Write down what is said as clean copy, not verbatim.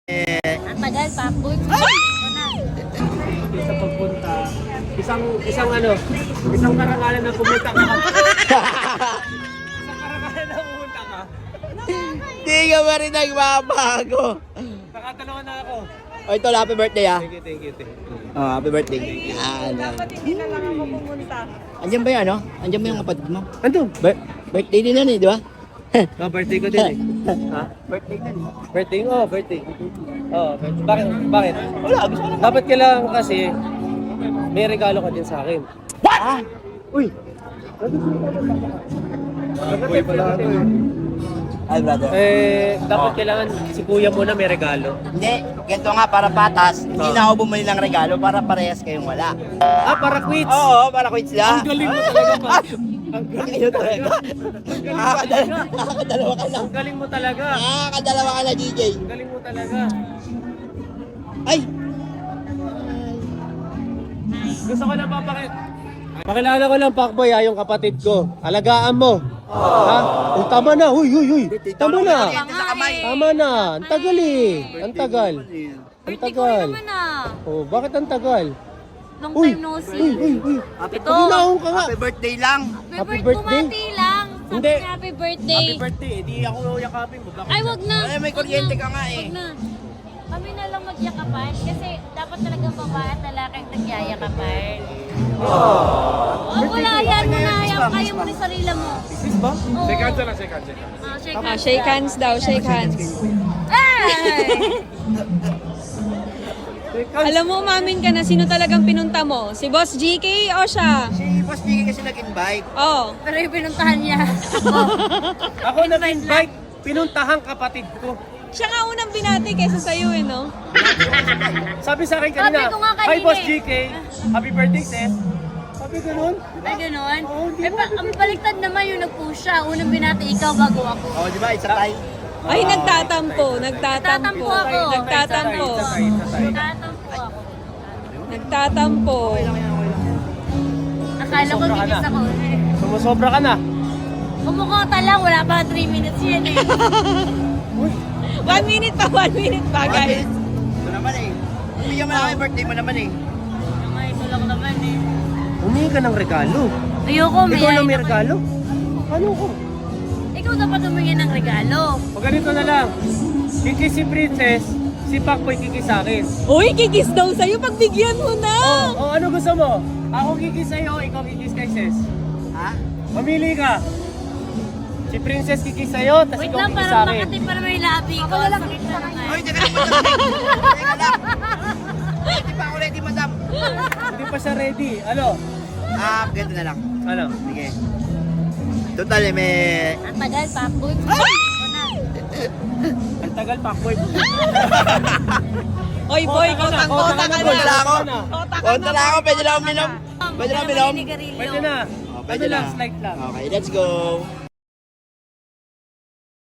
Ang tagal, Papoy. Sa pagpunta, isang karangalan na pumunta ka. Isang karangalan na pumunta ka. Hindi ka ba rin nagbabago? Nakatalawa na ako. O ito, happy birthday ah. Thank you. Oh, happy birthday. Yan. Dapat hindi na lang ako pumunta. Andyan ba yan, no? Andyan ba yung kapatid mo? Andun? Birthday din yan eh, di ba? Birthday ko din eh. Ha? Birthday din. Birthday? Oo, birthday. Oo, bakit? Bakit? Wala, gusto ko lang. Dapat kailangan kasi may regalo ka din sa akin. Ah! Uy! Nag-uwi pala ako eh. Ay, brother. Dapat kailangan si kuya muna may regalo. Hindi, ganito nga para patas. Hindi na ako bumili ng regalo para parehas kayong wala. Ah, para quits! Oo, para quits na. Ang galing mo talaga pa. Ang galing mo talaga. Nakakadalawa ka na. Ang galing mo talaga. Nakakadalawa ka na, DJ. Ang galing mo talaga. Ay! Gusto ko lang pakilala ko lang, Pacboy, yung kapatid ko. Alagaan mo. Ha? Oh, tama na. Huy. Tama na. Tama na. Ang tagal eh. Ang tagal. Ang Birthday ko tagal. rin naman ah. Oh, bakit ang tagal? Long Uy, time no see. Uy. Ito. Paginaon ka nga. Happy birthday lang. Happy birthday. Bumati lang. Sabi Hindi. niya, happy birthday. Happy birthday. Di ako yakapin mo. Bakit? Ay, wag na. Ay, may Wag kuryente na. ka nga eh. Wag na. Kami na lang magyakapan kasi dapat talaga babae at lalaki ang nagyayakapan. Wala yan mo na. Kaya mo rin sarili mo. Sis ba? Oo. Shake hands lang, shake hands. Ah, Shake hands daw, shake hands. Ay! Alam mo, umamin ka na, sino talagang pinunta mo? Si Boss GK o siya? Si Boss Diggy kasi nag-invite. Oh. Pero yung pinuntahan niya. Ako nag-invite. Pinuntahang kapatid ko. Siya nga unang binati kaysa sa'yo eh, no? Sabi sa akin kanina, Sabi ko nga kanina Hi Boss eh." GK, happy birthday sis. Sabi ganun. Ay, gano'n? Oo, di Eh, ang baliktad naman yung nag-push siya. Unang binati ikaw bago ako. Oh, di ba? It's a tie. Ay, nagtatampo. Nagtatampo ako. Nagtatampo. Nagtatampo ako. Nagtatampo. Akala ko Sobra ka gigis na. ako. Sumusobra ka na. Kumukota lang, wala pa 3 minutes yan eh. 1 minute pa, guys. Ito naman eh. Bigyan mo na kami birthday mo naman eh. May ito lang naman eh. Humingi ka ng regalo. Ayoko, may Ikaw lang ayun may naman. regalo? Ano ko? Ikaw dapat humingi ng regalo. O ganito na lang. Kiki si Princess, si Pacboy kiki sa akin. Uy, kikis daw sa'yo, pagbigyan mo na. Oh, ano gusto mo? Ako kiki sa'yo, ikaw kiki kay Sis. Ha? Mamili ka. Si Princess kiki sa'yo, tapos Wait ikaw lang, kiki sa parang akin. makati para may labi ko. Sakit na naman. Oy, teka lang, madam. Teka lang. Hindi pa ako ready, madam. Hindi pa siya ready. Ano? Ganito na lang. Ano? Sige. Total eh, may... Ang tagal, Papoy. Ang tagal, Pacboy. Oy, boy, kotang-kota ka Konta na. lang ako. Kota ka Konta lang ako. Pwede lang ako minom. Pwede lang ako minom. Pwede na. Pwede Ano lang, na. slight lang. Okay, let's go.